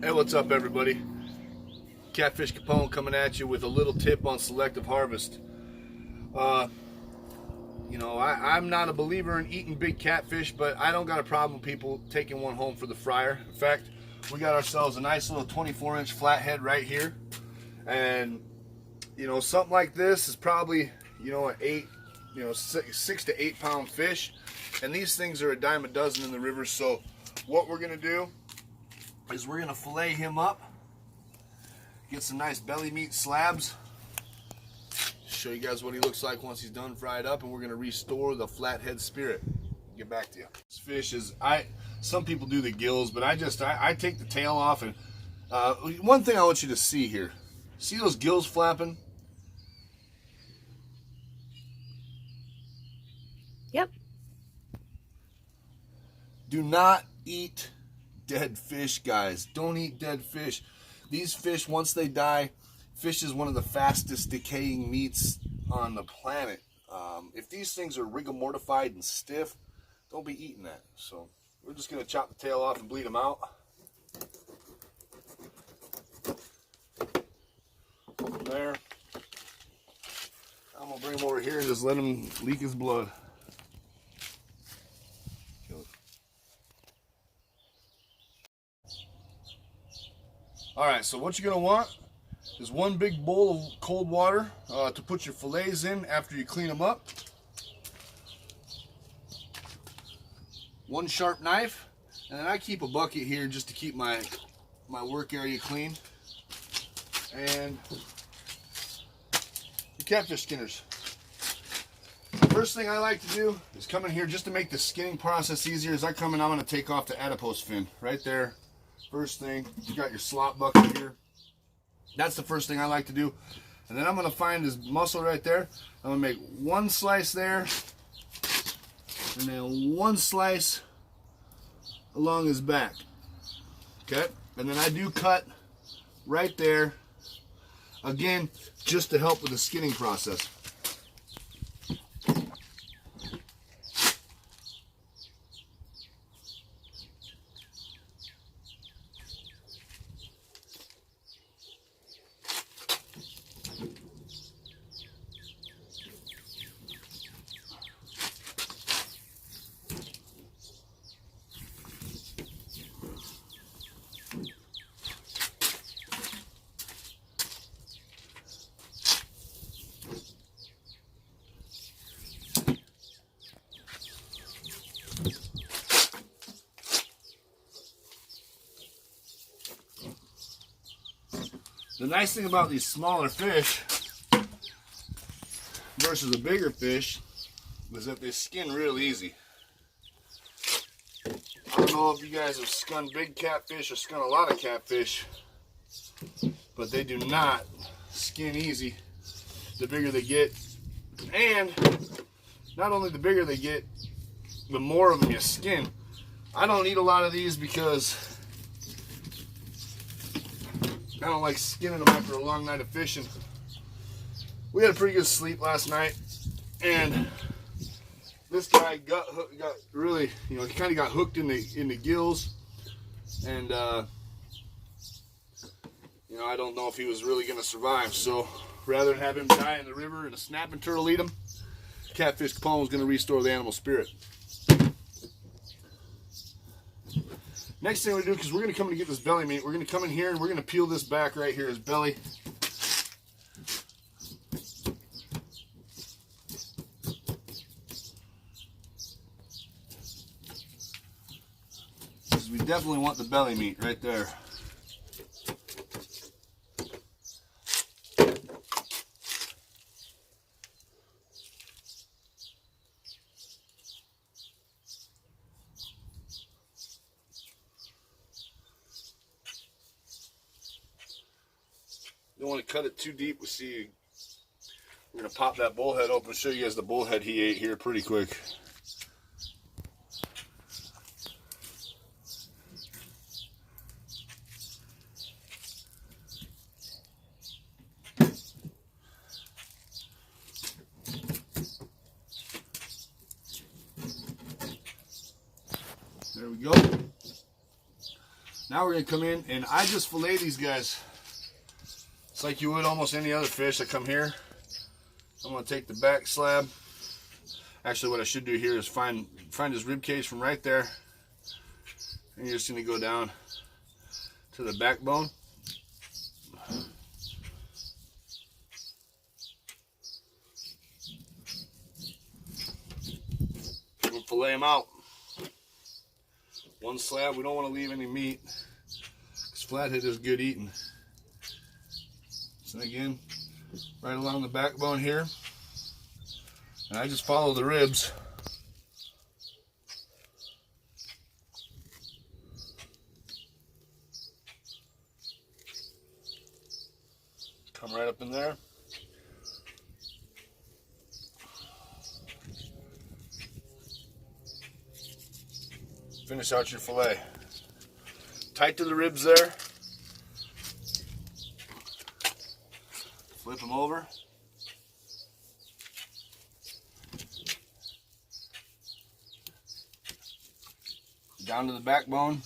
Hey, what's up everybody? Catfish Capone coming at you with a little tip on selective harvest. I'm not a believer in eating big catfish, but I don't got a problem with people taking one home for the fryer. In fact, we got ourselves a nice little 24-inch flathead right here. And, something like this is probably, an 6 to 8 pound fish. And these things are a dime a dozen in the river. So what we're gonna do is we're gonna fillet him up, get some nice belly meat slabs, show you guys what he looks like once he's done fried up, and we're gonna restore the flathead spirit. Get back to you. This fish is, some people do the gills, but I take the tail off. And one thing I want you to see here, see those gills flapping? Yep. Do not eat dead fish, guys. Don't eat dead fish. These fish, once they die, fish is one of the fastest decaying meats on the planet. If these things are rigor mortified and stiff, don't be eating that. So we're just going to chop the tail off and bleed them out. From there, I'm going to bring him over here and just let him leak his blood. Alright, so what you're going to want is one big bowl of cold water to put your fillets in after you clean them up. One sharp knife, and then I keep a bucket here just to keep my work area clean. And your catfish skinners. First thing I like to do is come in here just to make the skinning process easier. As I come in, I'm going to take off the adipose fin right there. First thing, you got your slot bucket here. That's the first thing I like to do. And then I'm going to find this muscle right there. I'm going to make one slice there, and then one slice along his back. Okay? And then I do cut right there, again, just to help with the skinning process. The nice thing about these smaller fish versus the bigger fish is that they skin real easy. I don't know if you guys have skunned big catfish or skunned a lot of catfish, but they do not skin easy the bigger they get. And not only the bigger they get, the more of them you skin. I don't eat a lot of these because I don't like skinning them after a long night of fishing. We had a pretty good sleep last night, and this guy got really, he kind of got hooked in the gills, and I don't know if he was really going to survive. So rather than have him die in the river and a snapping turtle eat him, Catfish Capone was going to restore the animal spirit. Next thing we do, because we're going to come in to get this belly meat, we're going to come in here and we're going to peel this back right here, his belly. Because we definitely want the belly meat right there. You don't want to cut it too deep. We're going to pop that bullhead open and show you guys the bullhead he ate here pretty quick. There we go. Now we're gonna come in and I just fillet these guys. It's like you would almost any other fish. I come here. I'm gonna take the back slab. Actually, what I should do here is find his rib cage from right there, and you're just gonna go down to the backbone. We'll fillet him out. One slab. We don't want to leave any meat because flathead is good eating. So again, right along the backbone here, and I just follow the ribs. Come right up in there. Finish out your fillet. Tight to the ribs there. Flip them over. Down to the backbone.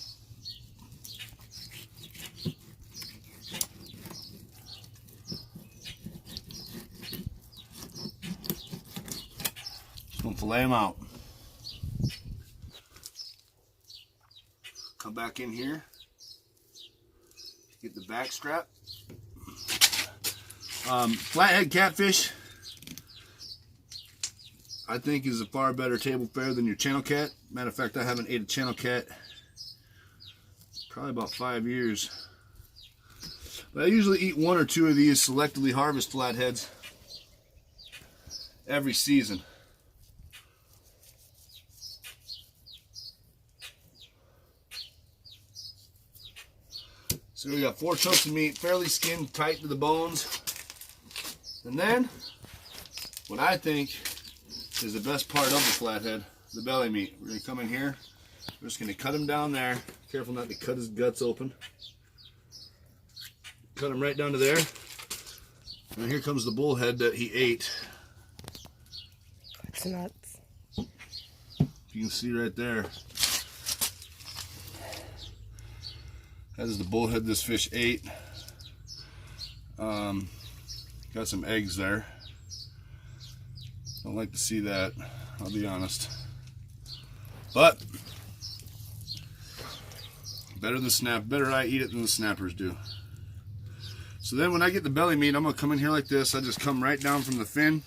Just gonna fillet them out. Come back in here. Get the back strap. Flathead catfish, I think, is a far better table fare than your channel cat. Matter of fact, I haven't ate a channel cat probably about 5 years. But I usually eat 1 or 2 of these selectively harvest flatheads every season. So we got 4 chunks of meat, fairly skinned, tight to the bones. And then, what I think is the best part of the flathead, the belly meat. We're going to come in here. We're just going to cut him down there. Careful not to cut his guts open. Cut him right down to there. And here comes the bullhead that he ate. It's nuts. You can see right there. That is the bullhead this fish ate. Got some eggs there. Don't like to see that, I'll be honest. But better I eat it than the snappers do. So then when I get the belly meat, I'm gonna come in here like this. I just come right down from the fin.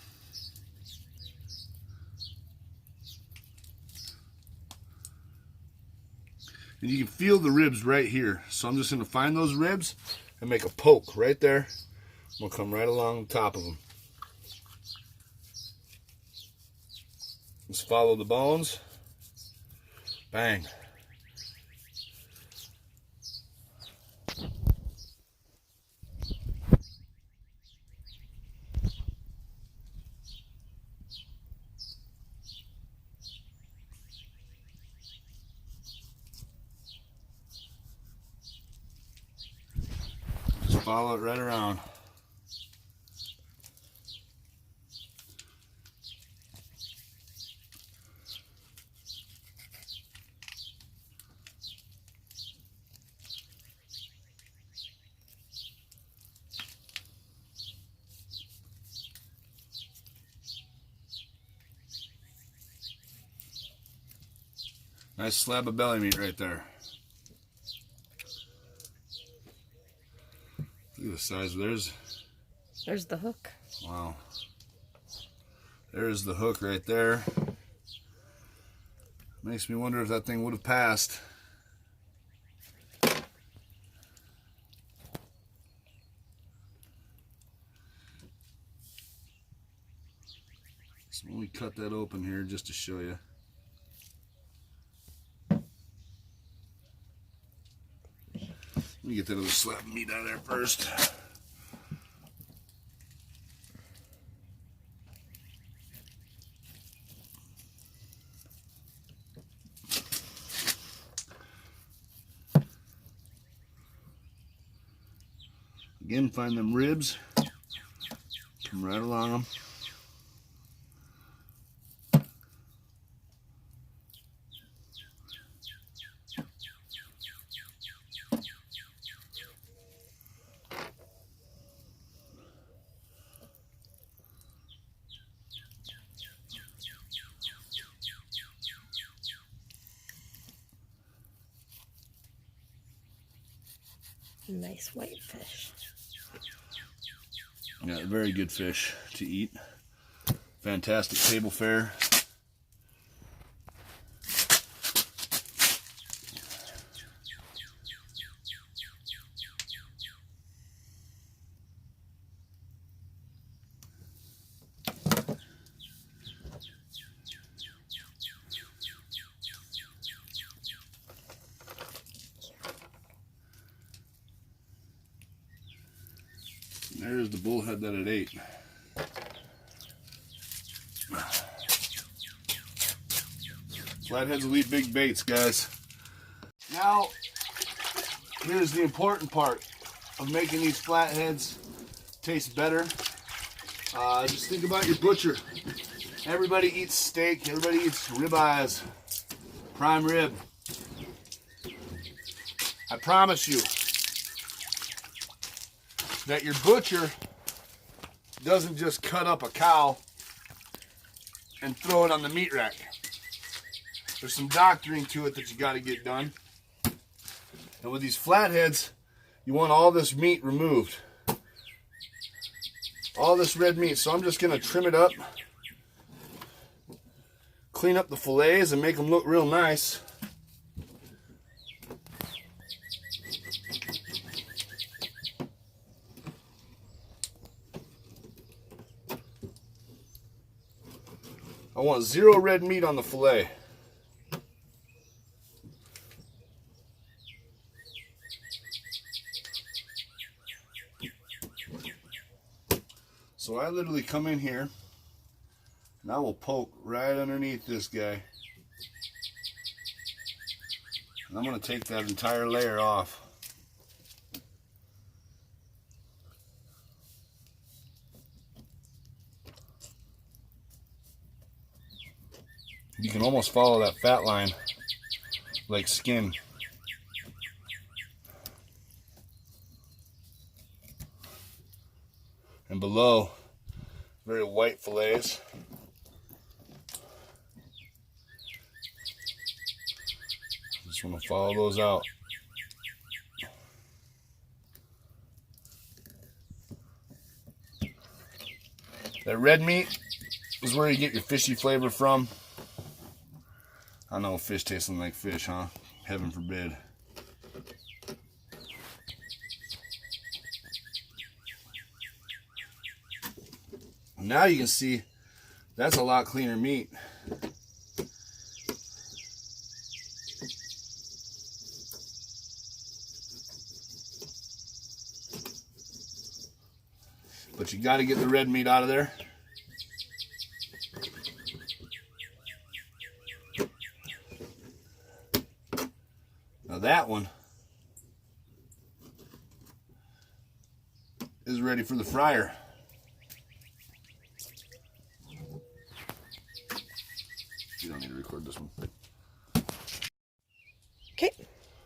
And you can feel the ribs right here. So I'm just gonna find those ribs and make a poke right there. We'll come right along the top of them. Just follow the bones. Bang. Just follow it right around. Nice slab of belly meat right there. Look at the size. There's the hook. Wow. There's the hook right there. Makes me wonder if that thing would have passed. So let me cut that open here just to show you. Let me get that other slab of meat out of there first. Again, find them ribs. Come right along them. Nice white fish. Yeah, very good fish to eat. Fantastic table fare. There's the bullhead that it ate. Flatheads will eat big baits, guys. Now, here's the important part of making these flatheads taste better. Just think about your butcher. Everybody eats steak. Everybody eats ribeyes, prime rib. I promise you that your butcher doesn't just cut up a cow and throw it on the meat rack. There's some doctoring to it that you got to get done. And with these flatheads, you want all this meat removed. All this red meat. So I'm just going to trim it up, clean up the fillets and make them look real nice. I want zero red meat on the fillet. So I literally come in here and I will poke right underneath this guy. And I'm going to take that entire layer off. You can almost follow that fat line like skin. And below, very white fillets. Just want to follow those out. That red meat is where you get your fishy flavor from. I know fish tasting like fish, huh? Heaven forbid. Now you can see that's a lot cleaner meat. But you got to get the red meat out of there. Now that one is ready for the fryer. You don't need to record this one. Okay.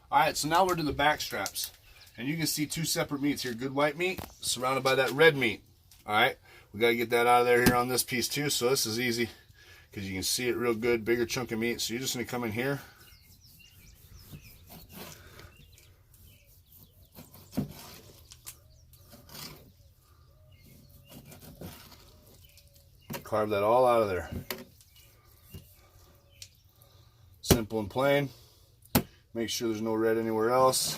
All right, so now we're to the back straps. And you can see two separate meats here. Good white meat surrounded by that red meat. All right, we got to get that out of there here on this piece too. So this is easy because you can see it real good, bigger chunk of meat. So you're just going to come in here. Carve that all out of there. Simple and plain. Make sure there's no red anywhere else.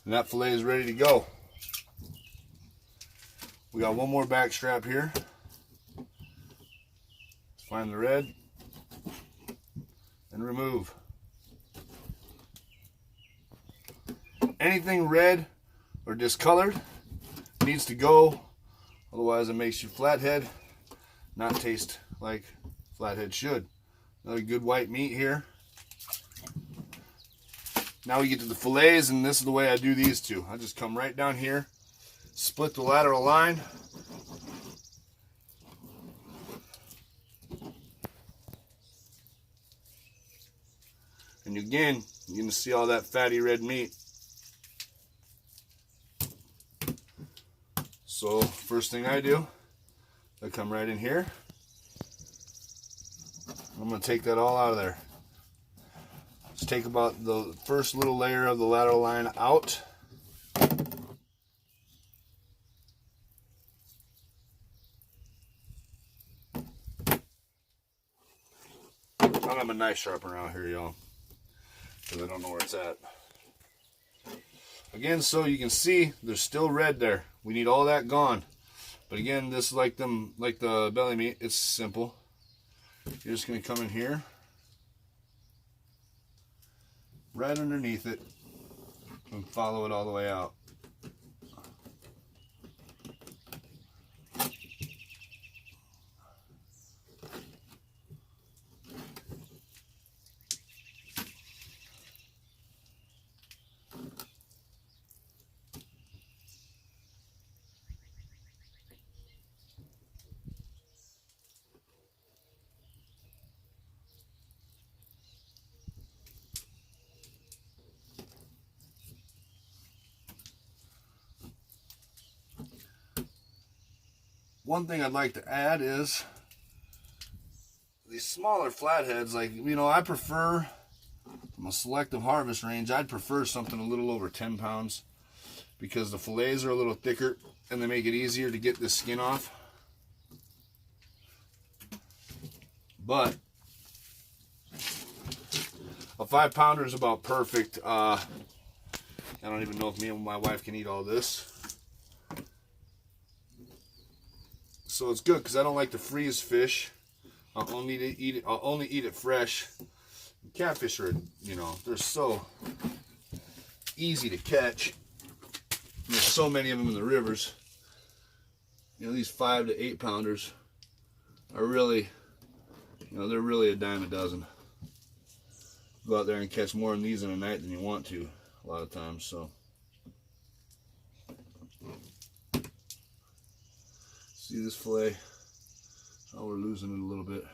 And that fillet is ready to go. We got one more back strap here. Let's find the red and remove. Anything red or discolored needs to go. Otherwise it makes your flathead not taste like flathead should. Another good white meat here. Now we get to the fillets, and this is the way I do these two. I just come right down here, split the lateral line. And again, you're going to see all that fatty red meat. So first thing I do, I come right in here. I'm going to take that all out of there. Just take about the first little layer of the lateral line out. don't have a knife sharpener out here, y'all, because I don't know where it's at. Again, so you can see there's still red there. We need all that gone. But again, this like the belly meat, it's simple. You're just gonna come in here, right underneath it, and follow it all the way out. One thing I'd like to add is these smaller flatheads, like, you know, I prefer, from a selective harvest range, I'd prefer something a little over 10 pounds because the fillets are a little thicker and they make it easier to get the skin off. But a 5-pounder is about perfect. I don't even know if me and my wife can eat all this. So it's good because I don't like to freeze fish. I'll only eat it fresh. Catfish are, you know, they're so easy to catch. There's so many of them in the rivers. You know, these 5 to 8 pounders are really, you know, they're really a dime a dozen. Go out there and catch more of these in a night than you want to, a lot of times. So see this fillet? Oh, we're losing it a little bit.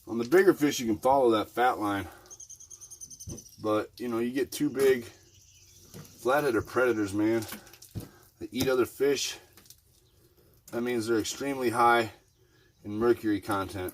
On the bigger fish, you can follow that fat line. But, you know, you get too big, flathead are predators, man. They eat other fish. That means they're extremely high in mercury content.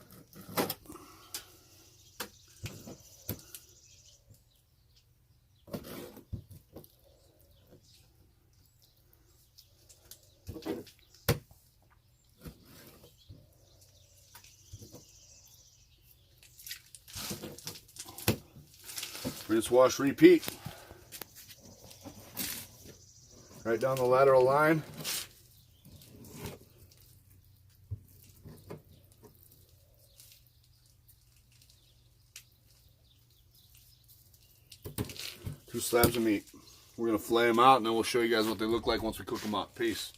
Rinse, wash, repeat. Right down the lateral line. Two slabs of meat. We're going to fillet them out and then we'll show you guys what they look like once we cook them up. Peace.